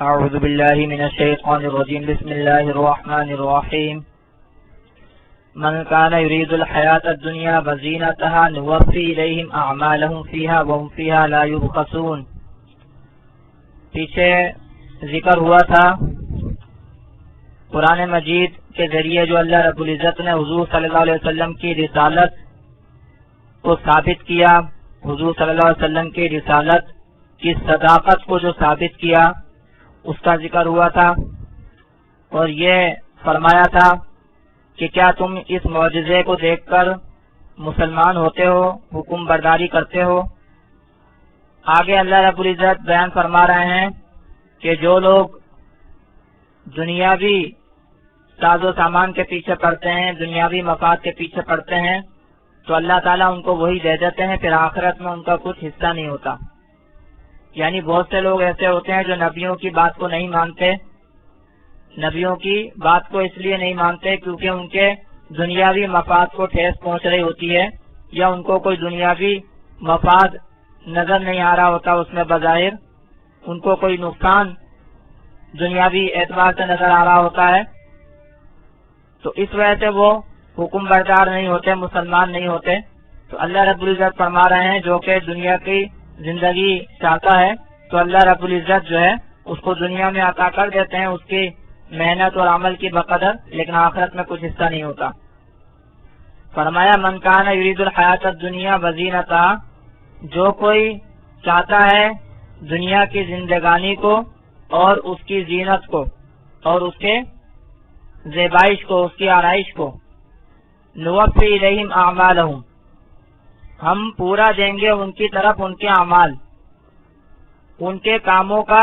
اعوذ باللہ من الشیطان الرجیم بسم اللہ الرحمن الرحیم من کان یرید الحیاۃ الدنیا وزینتها نوفی الیہم اعمالهم فیہا وهم فیہا لا یبخسون۔ پیچھے ذکر ہوا تھا قرآن مجید کے ذریعے جو اللہ رب العزت نے حضور صلی اللہ علیہ وسلم کی رسالت کو ثابت کیا، حضور صلی اللہ علیہ وسلم کی رسالت کی صداقت کو جو ثابت کیا اس کا ذکر ہوا تھا، اور یہ فرمایا تھا کہ کیا تم اس معجزے کو دیکھ کر مسلمان ہوتے ہو، حکم برداری کرتے ہو۔ آگے اللہ رب العزت بیان فرما رہے ہیں کہ جو لوگ دنیاوی ساز و سامان کے پیچھے پڑتے ہیں، دنیاوی مفاد کے پیچھے پڑتے ہیں، تو اللہ تعالیٰ ان کو وہی دے دیتے ہیں، پھر آخرت میں ان کا کچھ حصہ نہیں ہوتا۔ یعنی بہت سے لوگ ایسے ہوتے ہیں جو نبیوں کی بات کو نہیں مانتے، نبیوں کی بات کو اس لیے نہیں مانتے کیونکہ ان کے دنیاوی مفاد کو ٹھیس پہنچ رہی ہوتی ہے، یا ان کو کوئی دنیاوی مفاد نظر نہیں آ رہا ہوتا، اس میں بظاہر ان کو کوئی نقصان دنیاوی اعتبار سے نظر آ رہا ہوتا ہے، تو اس وجہ سے وہ حکم بردار نہیں ہوتے، مسلمان نہیں ہوتے۔ تو اللہ رب العزت فرما رہے ہیں جو کہ دنیا کی زندگی چاہتا ہے تو اللہ رب العزت جو ہے اس کو دنیا میں عطا کر دیتے ہیں اس کی محنت اور عمل کی بقدر، لیکن آخرت میں کچھ حصہ نہیں ہوتا۔ فرمایا من کان یرید الحیات الدنیا وزینتہا، جو کوئی چاہتا ہے دنیا کی زندگانی کو اور اس کی زینت کو اور اس کے زیبائش کو، اس کی آرائش کو، نوفی الیہم اعمالہم، ہم پورا دیں گے ان کی طرف ان کے اعمال، ان کے کاموں کا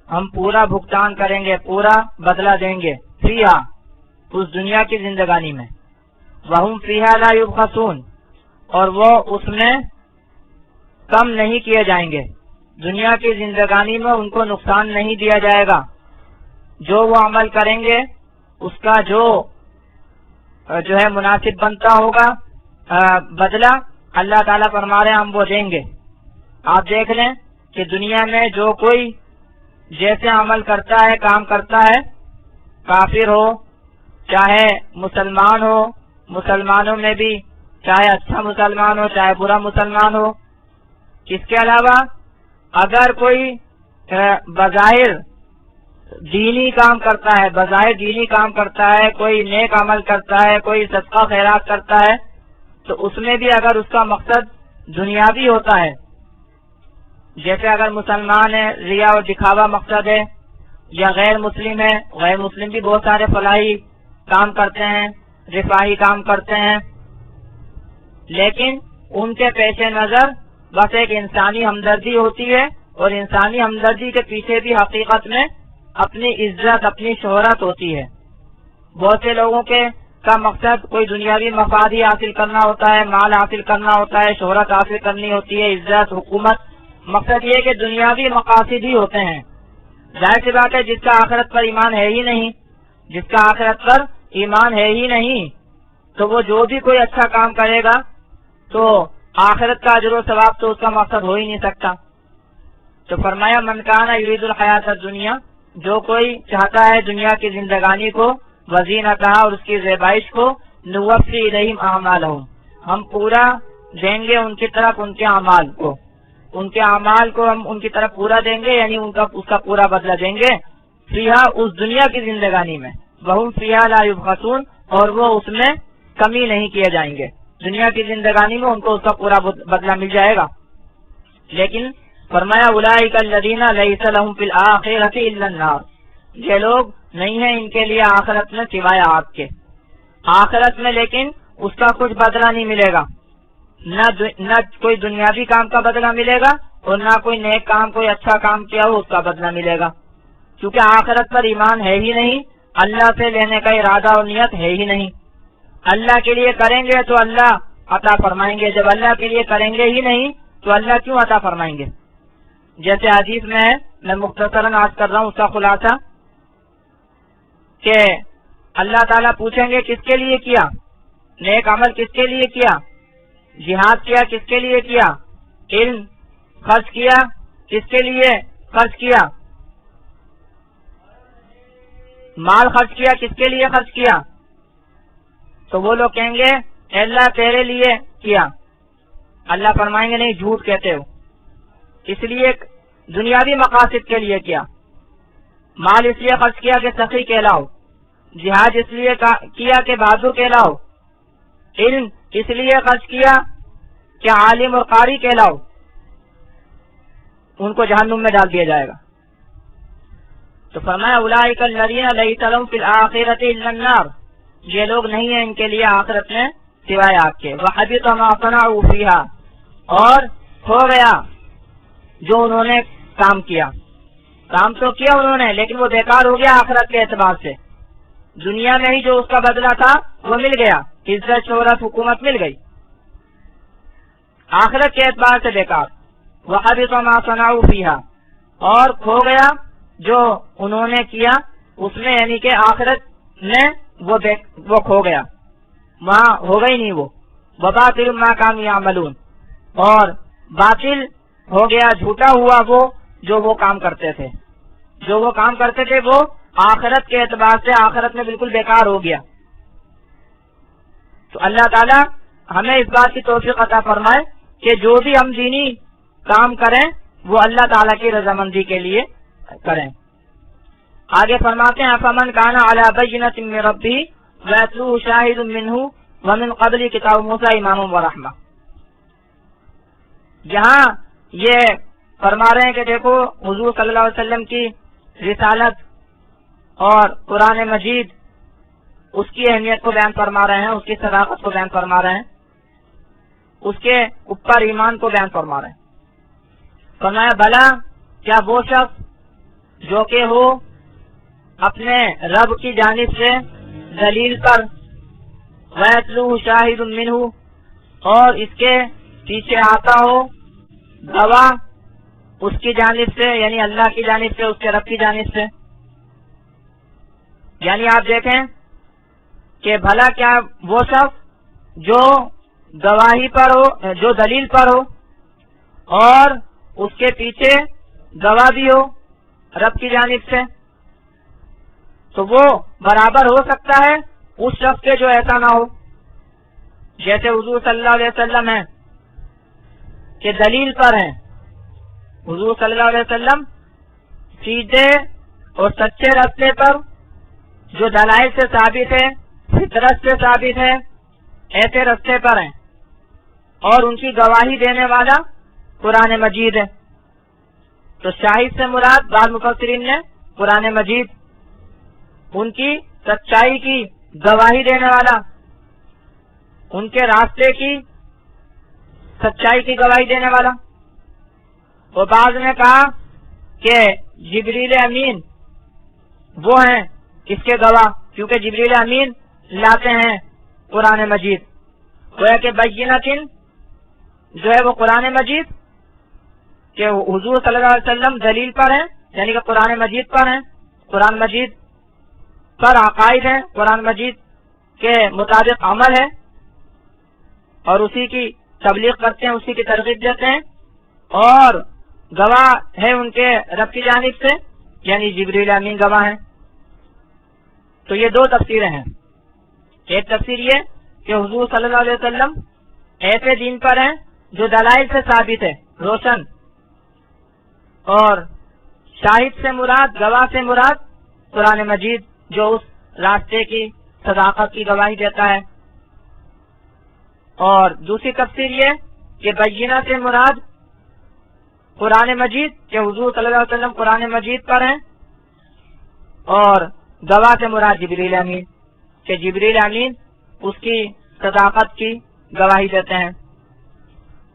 ہم پورا بھگتان کریں گے، پورا بدلہ دیں گے، فیہا، اس دنیا کی زندگانی میں، وہم فیہا لا یبخسون، اور وہ اس میں کم نہیں کیے جائیں گے، دنیا کی زندگانی میں ان کو نقصان نہیں دیا جائے گا، جو وہ عمل کریں گے اس کا جو ہے مناسب بنتا ہوگا بدلہ اللہ تعالیٰ فرما رہے ہیں ہم وہ دیں گے۔ آپ دیکھ لیں کہ دنیا میں جو کوئی جیسے عمل کرتا ہے، کام کرتا ہے، کافر ہو چاہے مسلمان ہو، مسلمانوں میں بھی چاہے اچھا مسلمان ہو چاہے برا مسلمان ہو، اس کے علاوہ اگر کوئی بظاہر دینی کام کرتا ہے، بظاہر دینی کام کرتا ہے، کوئی نیک عمل کرتا ہے، کوئی صدقہ خیرات کرتا ہے، تو اس میں بھی اگر اس کا مقصد دنیاوی ہوتا ہے، جیسے اگر مسلمان ہے ریا اور دکھاوا مقصد ہے، یا غیر مسلم ہے، غیر مسلم بھی بہت سارے فلاحی کام کرتے ہیں، رفاہی کام کرتے ہیں، لیکن ان کے پیش نظر بس ایک انسانی ہمدردی ہوتی ہے، اور انسانی ہمدردی کے پیچھے بھی حقیقت میں اپنی عزت، اپنی شہرت ہوتی ہے۔ بہت سے لوگوں کا مقصد کوئی دنیاوی مفاد ہی حاصل کرنا ہوتا ہے، مال حاصل کرنا ہوتا ہے، شہرت حاصل کرنی ہوتی ہے، عزت، حکومت، مقصد یہ کہ دنیاوی مقاصد ہی ہوتے ہیں۔ ظاہر سی بات ہے جس کا آخرت پر ایمان ہے ہی نہیں، جس کا آخرت پر ایمان ہے ہی نہیں، تو وہ جو بھی کوئی اچھا کام کرے گا تو آخرت کا اجر و ثواب تو اس کا مقصد ہو ہی نہیں سکتا۔ تو فرمایا من کان یرید الحیات الدنیا، جو کوئی چاہتا ہے دنیا کی زندگانی کو، وزینتہا، اور اس کی زیبائش کو، نوفی الیہم اعمالہم، ہم پورا دیں گے ان کی طرف ان کے اعمال کو، ان کے اعمال کو ہم ان کی طرف پورا دیں گے، یعنی اس کا پورا بدلہ دیں گے، فیہا، اس دنیا کی زندگانی میں، وہم فیہا لا یبخسون، اور وہ اس میں کمی نہیں کیے جائیں گے، دنیا کی زندگانی میں ان کو اس کا پورا بدلہ مل جائے گا۔ لیکن فرمایا اولئک الذین لیس لہم فی الآخرۃ الا النار، یہ لوگ نہیں ہیں ان کے لیے آخرت میں سوائے آگ کے، آخرت میں لیکن اس کا کچھ بدلہ نہیں ملے گا، نہ کوئی دنیاوی کام کا بدلہ ملے گا، اور نہ کوئی نیک کام، کوئی اچھا کام کیا ہو اس کا بدلہ ملے گا، کیونکہ آخرت پر ایمان ہے ہی نہیں، اللہ سے لینے کا ارادہ اور نیت ہے ہی نہیں۔ اللہ کے لیے کریں گے تو اللہ عطا فرمائیں گے، جب اللہ کے لیے کریں گے ہی نہیں تو اللہ کیوں عطا فرمائیں گے؟ جیسے حدیث میں ہے، میں مختصراً عرض کر رہا ہوں اس کا خلاصہ، کہ اللہ تعالیٰ پوچھیں گے کس کے لیے کیا، نیک عمل کس کے لیے کیا، جہاد کیا کس کے لیے کیا، علم خرچ کیا کس کے لیے خرچ کیا، مال خرچ کیا کس کے لیے خرچ کیا؟ تو وہ لوگ کہیں گے اے اللہ تیرے لیے کیا. اللہ فرمائیں گے نہیں، جھوٹ کہتے ہو، اس لیے دنیاوی مقاصد کے لیے کیا. مال اس لیے خرچ کیا کہ سخی کہلاؤ، جہاد اس لیے کیا کہ بہادر کہلاؤ، علم اس لیے خرچ کیا کہ عالم اور قاری کہلاؤ. ان کو جہنم میں ڈال دیا جائے گا. تو فرمایا اولئک الذین لیس لہم فی الآخرۃ الا النار، یہ لوگ نہیں ہیں ان کے لیے آخرت میں سوائے آگ کے. وحبط ما صنعوا فیہا، اور ہو گیا جو انہوں نے کام کیا. کام تو کیا انہوں نے لیکن وہ بیکار ہو گیا آخرت کے اعتبار سے. دنیا میں ہی جو اس کا بدلہ تھا وہ مل گیا، عزت شہرت حکومت مل گئی، آخرت کے اعتبار سے بیکار. وحبط ما صنعوا فیہا، اور کھو گیا جو انہوں نے کیا اس میں، یعنی کہ آخرت میں وہ کھو گیا، وہاں ہو گئی نہیں وہ. وباطل ما کانوا یعملون، اور باطل ہو گیا، جھوٹا ہوا وہ جو وہ کام کرتے تھے. جو وہ کام کرتے تھے وہ آخرت کے اعتبار سے آخرت میں بالکل بیکار ہو گیا. تو اللہ تعالی ہمیں اس بات کی توفیق عطا فرمائے کہ جو بھی ہم دینی کام کریں وہ اللہ تعالیٰ کی رضامندی کے لیے کریں. آگے فرماتے ہیں فمن کان علی بینۃ من ربہ ویتلوہ شاہد منہ ومن قبلہ کتاب موسیٰ اماما ورحمہ. یہاں یہ فرما رہے ہیں کہ دیکھو حضور صلی اللہ علیہ وسلم کی رسالت اور قرآن مجید، اس کی اہمیت کو بیان فرما رہے ہیں، اس کی صداقت کو بیان فرما رہے ہیں، اس کے اوپر ایمان کو بیان فرما رہے ہیں. فرمایا بھلا کیا وہ شخص جو کہ ہو اپنے رب کی جانب سے دلیل پر، وَيَتْلُوهُ شَاهِدٌ مِّنْهُ، اور اس کے پیچھے آتا ہو گواہ اس کی جانب سے، یعنی اللہ کی جانب سے، اس کے رب کی جانب سے. یعنی آپ دیکھیں کہ بھلا کیا وہ شخص جو گواہی پر ہو، جو دلیل پر ہو اور اس کے پیچھے گواہ بھی ہو رب کی جانب سے، تو وہ برابر ہو سکتا ہے اس شخص کے جو ایسا نہ ہو. جیسے حضور صلی اللہ علیہ وسلم ہیں کہ دلیل پر ہیں، حضور صلی اللہ علیہ وسلم سیدھے اور سچے راستے پر جو دلائل سے ثابت ہے، فطرت سے ثابت ہے، ایسے راستے پر ہیں، اور ان کی گواہی دینے والا قرآن مجید ہے. تو شاہد سے مراد بعض مفسرین نے قرآن مجید، ان کی سچائی کی گواہی دینے والا، ان کے راستے کی سچائی کی گواہی دینے والا. اور بعض نے کہا کہ جبریل امین وہ ہیں اس کے گواہ، کیونکہ جبریل امین لاتے ہیں قرآن مجید. گویا کہ بینۃ جو ہے وہ قرآن مجید، کہ حضور صلی اللہ علیہ وسلم دلیل پر ہیں، یعنی کہ قرآن مجید پر ہیں، قرآن مجید پر عقائد ہیں، قرآن مجید کے مطابق عمل ہے، اور اسی کی تبلیغ کرتے ہیں، اسی کی ترغیب دیتے ہیں، اور گواہ ہے ان کے رب کی جانب سے، یعنی جبریل امین گواہ ہیں. تو یہ دو تفسیریں ہیں. ایک تفسیر یہ کہ حضور صلی اللہ علیہ وسلم ایسے دین پر ہیں جو دلائل سے ثابت ہے، روشن، اور شاہد سے مراد، گواہ سے مراد قرآن مجید جو اس راستے کی صداقت کی گواہی دیتا ہے. اور دوسری تفسیر یہ کہ بینہ سے مراد قرآن مجید، کہ حضور صلی اللہ علیہ وسلم قرآن مجید پر ہیں، اور گواہ سے مراد جبریل امین، کہ جبریل امین اس کی صداقت کی گواہی دیتے ہیں.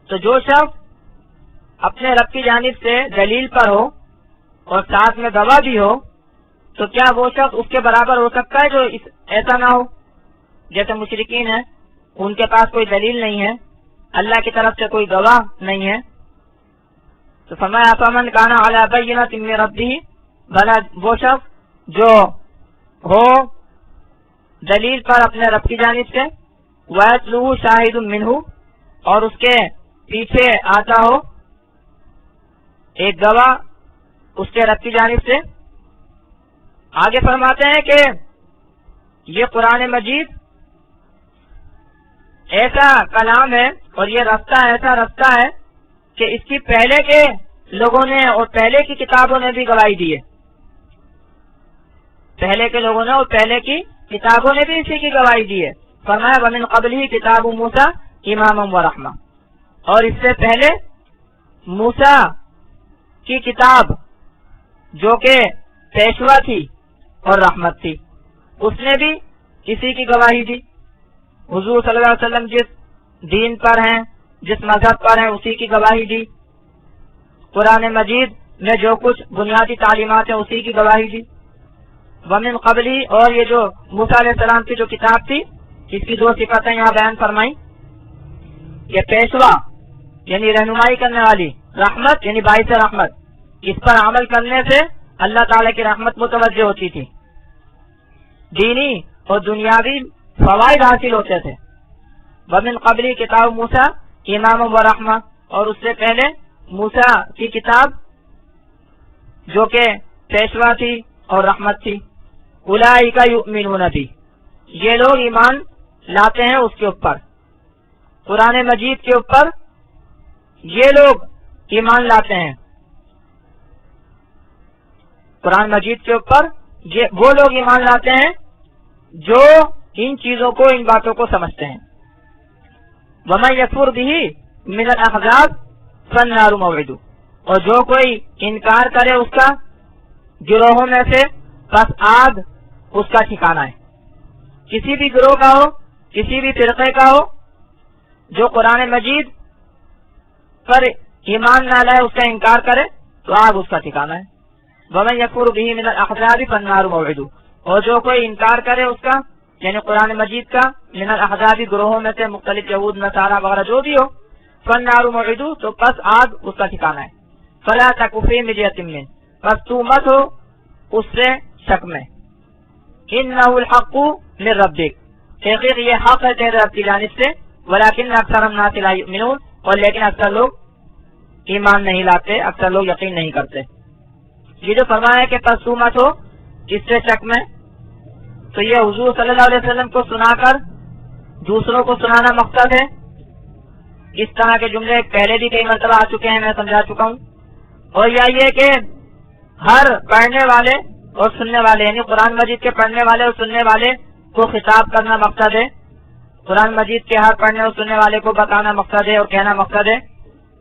تو جو شخص اپنے رب کی جانب سے دلیل پر ہو اور ساتھ میں گواہ بھی ہو، تو کیا وہ شخص اس کے برابر ہو سکتا ہے جو ایسا نہ ہو؟ جیسے مشرکین ہیں، ان کے پاس کوئی دلیل نہیں ہے، اللہ کی طرف سے کوئی گواہ نہیں ہے. تو فرمایا فمن کان علی بینۃ من ربہ، بھلا وہ شخص جو ہو دلیل پر اپنے رب کی جانب سے، وَيَتْلُوهُ شَاهِدٌ مِّنْهُ، اور اس کے پیچھے آتا ہو ایک گواہ اس کے رب کی جانب سے، آگے فرماتے ہیں کہ یہ قرآن مجید ایسا کلام ہے اور یہ رستہ ایسا رستہ ہے کہ اس کی پہلے کے لوگوں نے اور پہلے کی کتابوں نے بھی گواہی دی ہے. پہلے کے لوگوں نے اور پہلے کی کتابوں نے بھی اسی کی گواہی دی ہے. فرمایا ومن قبلہ کتاب موسیٰ اماما ورحمہ، اور اس سے پہلے موسیٰ کی کتاب جو کہ پیشوا تھی اور رحمت تھی، اس نے بھی اسی کی گواہی دی. حضور صلی اللہ علیہ وسلم جس دین پر ہیں، جس مذہب پر ہیں، اسی کی گواہی دی. قرآن مجید میں جو کچھ بنیادی تعلیمات ہیں اسی کی گواہی دی. ومن قبلی، اور یہ جو موسیٰ علیہ السلام کی جو کتاب تھی اس کی دو صفتیں یہاں بیان فرمائی. یہ پیشوا یعنی رہنمائی کرنے والی، رحمت یعنی باعث رحمت، اس پر عمل کرنے سے اللہ تعالیٰ کی رحمت متوجہ ہوتی تھی، دینی اور دنیاوی فوائد حاصل ہوتے تھے. ومن قبلی کتاب موسیٰ امام و رحمہ، اور اس سے پہلے موسیٰ کی کتاب جو کہ پیشوا تھی اور رحمت تھی. اولئک یؤمنون بہ، یہ لوگ ایمان لاتے ہیں اس کے اوپر، قرآن مجید کے اوپر یہ لوگ ایمان لاتے ہیں. قرآن مجید کے اوپر وہ لوگ ایمان لاتے ہیں جو ان چیزوں کو، ان باتوں کو سمجھتے ہیں. ومن یکفر بہ من الاحزاب فالنار موعدہ، اور جو کوئی انکار کرے اس کا گروہوں میں سے، بس آگ اس کا ٹھکانہ ہے. کسی بھی گروہ کا ہو، کسی بھی فرقے کا ہو، جو قرآن مجید پر ایمان نہ لائے، اس کا انکار کرے، تو آگ اس کا ٹھکانہ ہے. ومن یکفر بہ من الاحزاب فالنار موعدہ، اور جو کوئی انکار کرے اس کا یعنی قرآن مجید کا، من الاحزاب گروہوں میں سے، مختلف یہود نصارہ وغیرہ جو بھی ہو، فالنار موعدہ، تو پس آگ اس کا ٹھکانہ ہے. فلا تک فی مريۃ منہ، پس تو مت ہو اس سے شک میں. انہ الحق من ربک، تحقیق یہ حق ہے تیرے رب کی جانب سے. ولکن اکثر الناس لا یؤمنون، اور لیکن اکثر لوگ ایمان نہیں لاتے، اکثر لوگ یقین نہیں کرتے. یہ جو فرمایا ہے کہ پس تو مت ہو اس سے شک میں، تو یہ حضور صلی اللہ علیہ وسلم کو سنا کر دوسروں کو سنانا مقصد ہے. اس طرح کے جملے پہلے بھی کئی مرتبہ آ چکے ہیں، میں سمجھا چکا ہوں. اور یہ کہ ہر پڑھنے والے اور سننے والے، یعنی قرآن مجید کے پڑھنے والے اور سننے والے کو خطاب کرنا مقصد ہے. قرآن مجید کے ہر پڑھنے اور سننے والے کو بتانا مقصد ہے اور کہنا مقصد ہے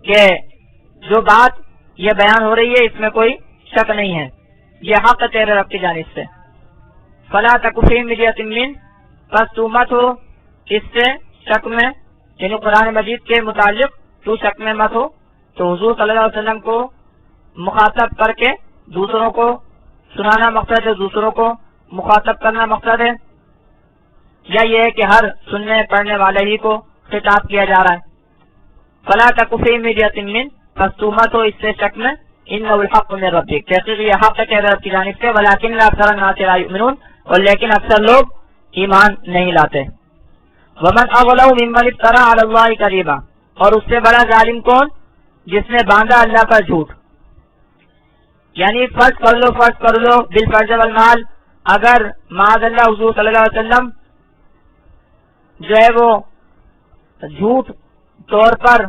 کہ جو بات یہ بیان ہو رہی ہے اس میں کوئی شک نہیں ہے، یہ حق تیرے رب کی جانب سے. فلا تک فی مريۃ منہ، بس تو مت ہو اس سے شک میں، یعنی قرآن مجید کے متعلق تو شک میں مت ہو. تو حضور صلی اللہ علیہ وسلم کو مخاطب کر کے دوسروں کو سنانا مقصد ہے، دوسروں کو مخاطب کرنا مقصد ہے، یا یہ ہے کہ ہر سننے پڑھنے والے ہی کو خطاب کیا جا رہا ہے. فلا تک فی مريۃ منہ، بس تو مت ہو اس سے شک میں. انہ الحق من ربک، تحقیق یہ حق ہے تیرے رب کی جانب سے. ولکن اکثر الناس لا یؤمنون، اور لیکن اکثر لوگ ایمان نہیں لاتے. ومن اظلم ممن افترى علی اللہ کذبا، اور اس سے بڑا ظالم کون جس نے باندھا اللہ پر جھوٹ. یعنی فرض کر لو بالفرض والمال، اگر معاذ اللہ حضور صلی اللہ علیہ وسلم جو ہے وہ جھوٹ طور پر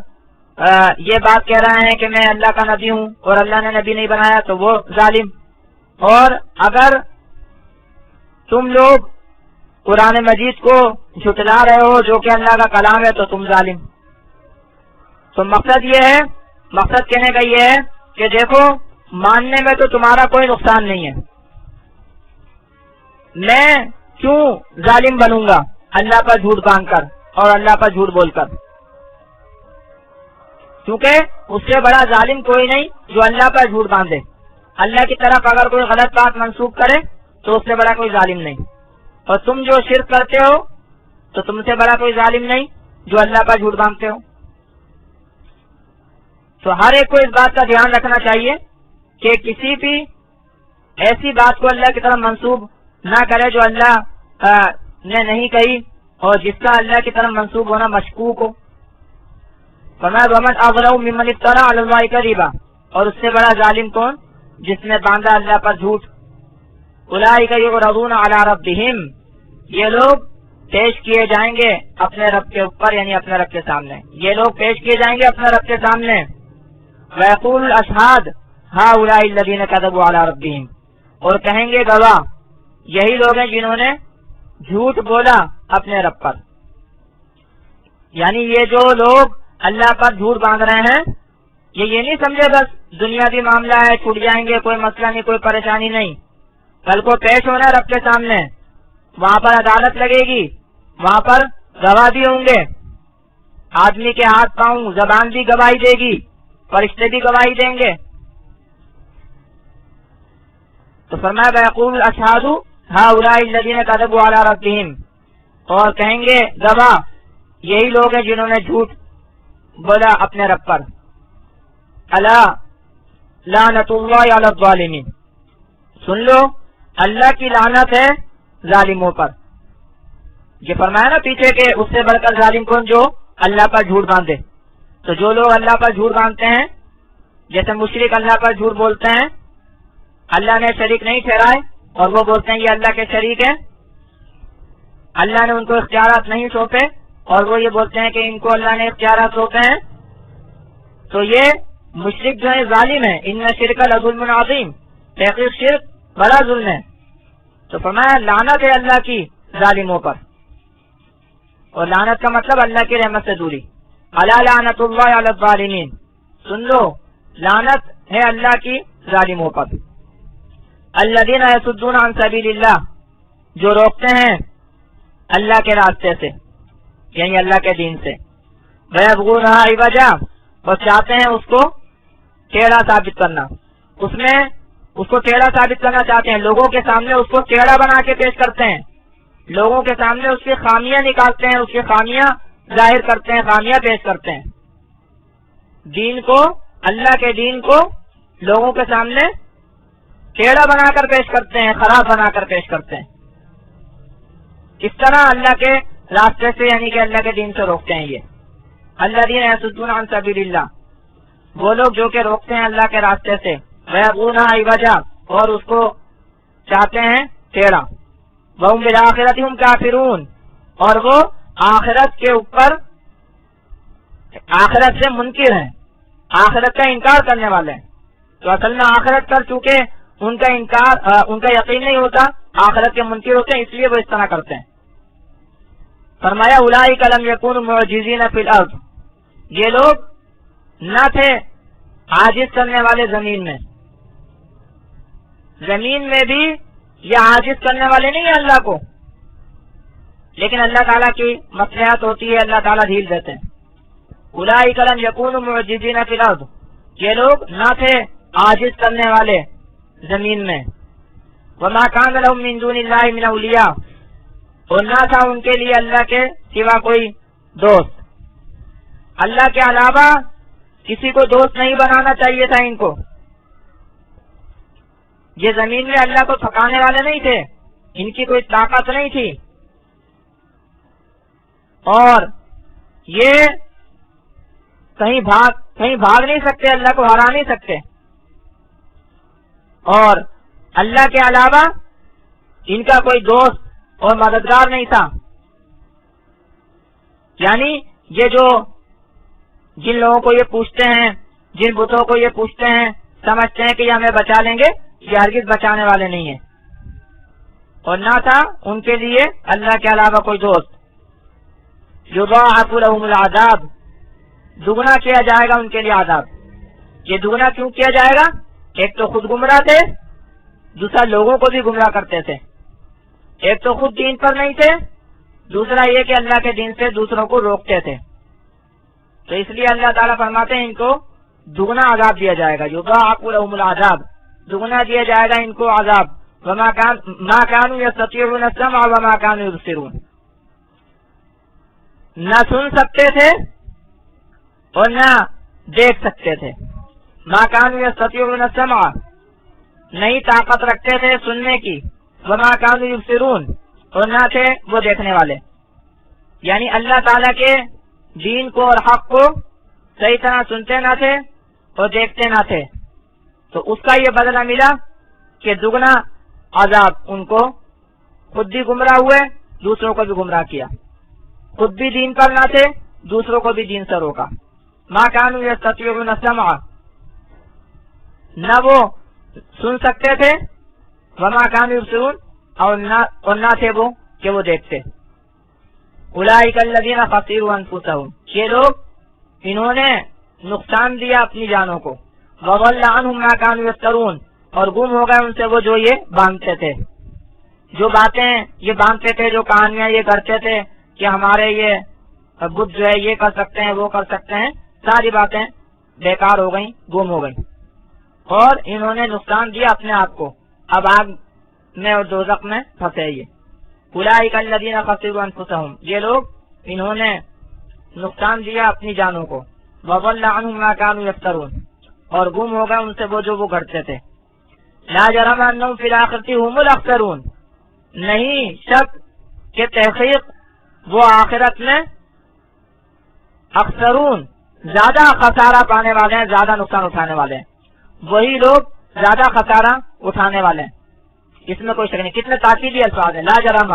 یہ بات کہہ رہے ہیں کہ میں اللہ کا نبی ہوں اور اللہ نے نبی نہیں بنایا، تو وہ ظالم. اور اگر تم لوگ قرآن مجید کو جھٹلا رہے ہو جو کہ اللہ کا کلام ہے تو تم ظالم. تو مقصد یہ ہے، مقصد کہنے کا یہ ہے کہ دیکھو ماننے میں تو تمہارا کوئی نقصان نہیں ہے، میں کیوں ظالم بنوں گا اللہ پر جھوٹ باندھ کر اور اللہ پر جھوٹ بول کر، کیونکہ اس سے بڑا ظالم کوئی نہیں جو اللہ پر جھوٹ باندھے. اللہ کی طرف اگر کوئی غلط بات منسوخ کرے تو اس سے بڑا کوئی ظالم نہیں. اور تم جو شرک کرتے ہو تو تم سے بڑا کوئی ظالم نہیں جو اللہ پر جھوٹ باندھتے ہو. تو ہر ایک کو اس بات کا دھیان رکھنا چاہیے کہ کسی بھی ایسی بات کو اللہ کی طرف منسوب نہ کرے جو اللہ نے نہیں کہی اور جس کا اللہ کی طرف منسوب ہونا مشکوک ہو. فرمایا ومن اظلم ممن افترى علی اللہ کذبا، اور اس سے بڑا ظالم کون جس نے باندھا اللہ پر جھوٹ. اولئک یعرضون علی ربہم، یہ لوگ پیش کیے جائیں گے اپنے رب کے اوپر، یعنی اپنے رب کے سامنے، یہ لوگ پیش کیے جائیں گے اپنے رب کے سامنے. ویقول الاشہاد ہؤلاء الذین کذبوا علی ربہم، اور کہیں گے گواہ یہی لوگ ہیں جنہوں نے جھوٹ بولا اپنے رب پر. یعنی یہ جو لوگ اللہ پر جھوٹ باندھ رہے ہیں یہ نہیں سمجھے بس دنیاوی معاملہ ہے، چھوٹ جائیں گے، کوئی مسئلہ نہیں، کوئی پریشانی نہیں. کل کو پیش ہونا رب کے سامنے، وہاں پر عدالت لگے گی، وہاں پر گواہ بھی ہوں گے، آدمی کے ہاتھ پاؤں زبان بھی گواہی دے گی، فرشتے بھی گواہی دیں گے. تو فرمایا وَيَقُولُ الْأَشْهَادُ هَؤُلَاءِ الَّذِينَ كَذَبُوا عَلَى رَبِّهِمْ، اور کہیں گے گواہ یہی لوگ ہیں جنہوں نے جھوٹ بولا اپنے رب پر. الا لعنت اللہ علی الظالمین، سن لو اللہ کی لعنت ہے ظالموں پر. یہ فرمایا نا پیچھے کہ اس سے بڑھ کر ظالم کون، جو اللہ پر جھوٹ باندھے. تو جو لوگ اللہ پر جھوٹ باندھتے ہیں، جیسے مشرک اللہ پر جھوٹ بولتے ہیں، اللہ نے شریک نہیں ٹھہرائے اور وہ بولتے ہیں یہ اللہ کے شریک ہیں، اللہ نے ان کو اختیارات نہیں سونپے اور وہ یہ بولتے ہیں کہ ان کو اللہ نے اختیارات سونپے ہیں، تو یہ مشرک جو ہے ظالم ہے. ان شرک لظلم عظیم، تحقیق شرک بڑا ظلم ہے. تو فرمایا لعنت ہے اللہ کی ظالموں پر، اور لعنت کا مطلب اللہ کی رحمت سے دوری. الا لعنت اللہ علی الظالمین، سن لو لعنت ہے اللہ کی ظالموں پر. الذین یصدون عن سبیل اللہ، جو روکتے ہیں اللہ کے راستے سے، یعنی اللہ کے دین سے. ویبغونها عوجا، اور چاہتے ہیں اس کو ٹیڑھا ثابت کرنا، اس کو ٹیڑھا ثابت کرنا چاہتے ہیں، لوگوں کے سامنے اس کو ٹیڑھا بنا کے پیش کرتے ہیں، لوگوں کے سامنے اس کی خامیاں نکالتے ہیں، اس کی خامیاں ظاہر کرتے ہیں، خامیاں پیش کرتے ہیں. دین کو، اللہ کے دین کو لوگوں کے سامنے ٹیڑھا بنا کر پیش کرتے ہیں، خراب بنا کر پیش کرتے ہیں. اس طرح اللہ کے راستے سے، یعنی کہ اللہ کے دین سے روکتے ہیں. یہ الذین یصدون عن سبیل اللہ، وہ لوگ جو کہ روکتے ہیں اللہ کے راستے سے. ویبغونها عوجا، اور اس کو چاہتے ہیں ٹیڑھا. وہم بالآخرۃ ہم کافرون، اور وہ آخرت کے اوپر، آخرت سے منکر ہیں، آخرت کا انکار کرنے والے ہیں. تو اصل میں آخرت پر چونکہ ان کا انکار، ان کا یقین نہیں ہوتا، آخرت کے منکر ہوتے ہیں، اس لیے وہ اس طرح کرتے ہیں. فرمایا اولئک لم یکونوا معجزین فی الارض، یہ لوگ نہ تھے عاجز کرنے والے زمین میں. زمین میں بھی یہ عاجز کرنے والے نہیں ہیں اللہ کو، لیکن اللہ تعالیٰ کی مصلحت ہوتی ہے، اللہ تعالیٰ ڈھیل دیتے ہیں. اولئک لم یکونوا معجزین فی الارض، یہ لوگ نہ تھے عاجز کرنے والے زمین میں. وما کان لهم من دون اللہ من اولیاء، اور نہ تھا ان کے لیے اللہ کے سوا کوئی دوست. اللہ کے علاوہ کسی کو دوست نہیں بنانا چاہیے تھا ان کو. یہ زمین میں اللہ کو تھکانے والے نہیں تھے، ان کی کوئی طاقت نہیں تھی، اور یہ کہیں بھاگ نہیں سکتے، اللہ کو ہرا نہیں سکتے. اور اللہ کے علاوہ ان کا کوئی دوست اور مددگار نہیں تھا. یعنی یہ جو جن لوگوں کو یہ پوچھتے ہیں، جن بتوں کو یہ پوچھتے ہیں، سمجھتے ہیں کہ یہ ہمیں بچا لیں گے، یہ ہرگز بچانے والے نہیں ہیں. اور نہ تھا ان کے لیے اللہ کے علاوہ کوئی دوست. یضاعف لهم العذاب، دگنا کیا جائے گا ان کے لیے عذاب. یہ دگنا کیوں کیا جائے گا؟ ایک تو خود گمراہ تھے، دوسرا لوگوں کو بھی گمراہ کرتے تھے. ایک تو خود دین پر نہیں تھے، دوسرا یہ کہ اللہ کے دین سے دوسروں کو روکتے تھے. تو اس لیے اللہ تعالیٰ فرماتے ہیں ان کو دگنا عذاب دیا جائے گا. یضاعف لهم العذاب، دگنا دیا جائے گا ان کو عذاب. ما كانوا يستطيعون السمع وما كانوا يبصرون، نہ سن سکتے تھے اور نہ دیکھ سکتے تھے. ما كانوا يستطيعون السمع، نہیں طاقت رکھتے تھے سننے کی. وما كانوا يبصرون، اور نہ تھے وہ دیکھنے والے. یعنی اللہ تعالیٰ کے دین کو اور حق کو صحیح طرح سنتے نہ تھے اور دیکھتے نہ تھے. تو اس کا یہ بدلہ ملا کہ دگنا عذاب ان کو خود بھی گمراہ ہوئے، دوسروں کو بھی گمراہ کیا، خود بھی دین پر نہ تھے، دوسروں کو بھی دین سے روکا۔ ما كانوا يستطيعون السمع، نہ وہ سن سکتے تھے، وما كانوا يبصرون، اور نہ تھے وہ کہ وہ دیکھتے۔ اولئک الذین خسروا انفسهم، یہ لوگ انہوں نے نقصان دیا اپنی جانوں کو، وضل عنهم ما كانوا يفترون، اور گم ہو گئے ان سے وہ جو یہ باندھتے تھے، جو باتیں یہ باندھتے تھے، جو کہانیاں یہ کرتے تھے کہ ہمارے یہ بدھ جو ہے یہ کر سکتے ہیں وہ کر سکتے ہیں، ساری باتیں بیکار ہو گئیں، گم ہو گئیں، اور انہوں نے نقصان دیا اپنے آپ کو، اب آگ میں اور دوزخ میں پھنسے یہ۔ اولئک الذین خسروا انفسهم، یہ لوگ انہوں نے نقصان دیا اپنی جانوں کو، وضل عنهم ما كانوا يفترون، اور گم ہو گئے ان سے وہ جو وہ گھڑتے تھے۔ لا جرم انهم فی الاخرۃ هم الاخسرون، نہیں شک کہ تحقیق وہ آخرت میں اخسرون، زیادہ خسارہ پانے والے ہیں، زیادہ نقصان اٹھانے والے ہیں، وہی لوگ زیادہ خسارہ اٹھانے والے ہیں، اس میں کوئی شک نہیں۔ کتنے تاکیدی الفاظ ہیں، لا جرم،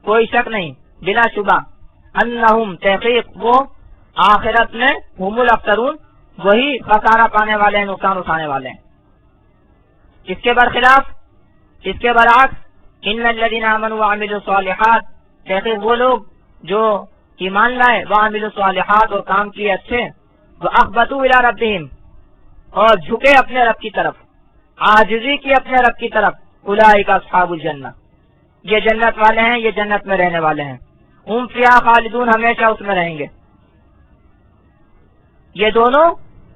کوئی شک نہیں، بلا شبہ، انہم، تحقیق وہ آخرت میں ہم الاخسرون، وہی خسارہ پانے والے ہیں، نقصان اٹھانے والے ہیں۔ اس کے برخلاف، اس کے برعکس، ان الذین آمنوا وعملوا الصالحات، تحقیق وہ لوگ جو ایمان لائے، وعملوا الصالحات، اور کام کیے اچھے، واخبتوا الی ربہم، اور جھکے اپنے رب کی طرف، عاجزی کی اپنے رب کی طرف، اولئک اصحاب الجنہ، یہ جنت والے ہیں، یہ جنت میں رہنے والے ہیں، ہم فیہا خالدون، ہمیشہ اس میں رہیں گے۔ یہ دونوں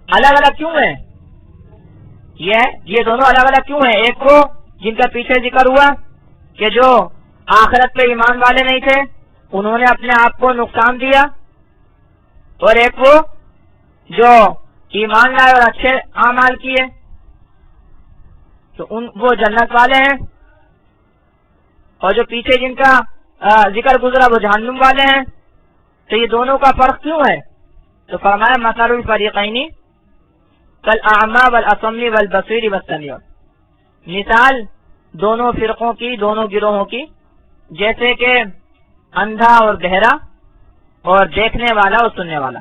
الگ الگ کیوں ہیں؟ یہ دونوں الگ الگ کیوں ہیں؟ ایک وہ جن کا پیچھے ذکر ہوا کہ جو آخرت پہ ایمان والے نہیں تھے، انہوں نے اپنے آپ کو نقصان دیا، اور ایک وہ جو ایمان لائے اور اچھے اعمال کیے، تو وہ جنت والے ہیں، اور جو پیچھے جن کا ذکر گزرا وہ جہنم والے ہیں۔ تو یہ دونوں کا فرق کیوں ہے؟ تو فرمایا مثل الفریقین کالاعمی والاصم والبصیر والسمیع، مثال دونوں فرقوں کی، دونوں گروہوں کی، جیسے کہ اندھا اور بہرا، اور دیکھنے والا اور سننے والا۔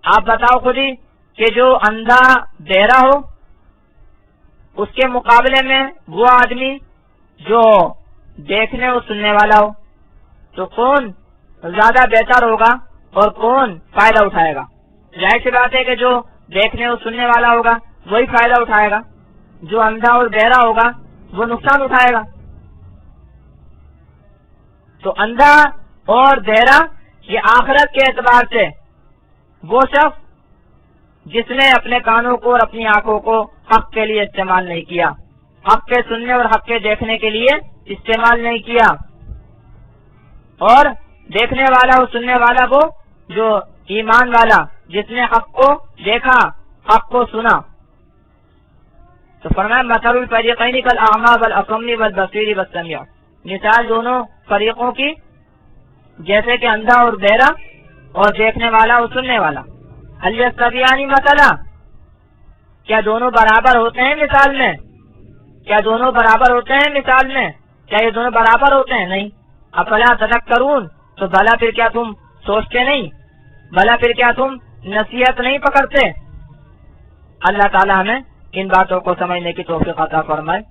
آپ بتاؤ خود ہی کہ جو اندھا بہرا ہو، اس کے مقابلے میں وہ آدمی جو دیکھنے اور سننے والا ہو، تو کون زیادہ بہتر ہوگا اور کون فائدہ اٹھائے گا؟ ظاہر سی بات ہے کہ جو دیکھنے اور سننے والا ہوگا وہی فائدہ اٹھائے گا، جو اندھا اور بہرا ہوگا وہ نقصان اٹھائے گا۔ تو اندھا اور بہرا یہ آخرت کے اعتبار سے وہ شخص جس نے اپنے کانوں کو اور اپنی آنکھوں کو حق کے لیے استعمال نہیں کیا، حق کے سننے اور حق کے دیکھنے کے لیے استعمال نہیں کیا، اور دیکھنے والا اور سننے والا وہ جو ایمان والا جس نے حق کو دیکھا، حق کو سنا۔ تو فرمایا مثل الفریقین کالاعمی والاصم والبصیر والسمیع، مثال دونوں فریقوں کی جیسے کہ اندھا اور بہرا اور دیکھنے والا اور سننے والا۔ هل یستویان مثلا، کیا دونوں برابر ہوتے ہیں مثال میں؟ کیا دونوں برابر ہوتے ہیں مثال میں؟ کیا یہ دونوں برابر ہوتے ہیں؟ نہیں۔ افلا تذکرون، تو بھلا پھر کیا تم سوچتے نہیں؟ بھلا پھر کیا تم نصیحت نہیں پکڑتے؟ اللہ تعالی ہمیں ان باتوں کو سمجھنے کی توفیق عطا فرمائے۔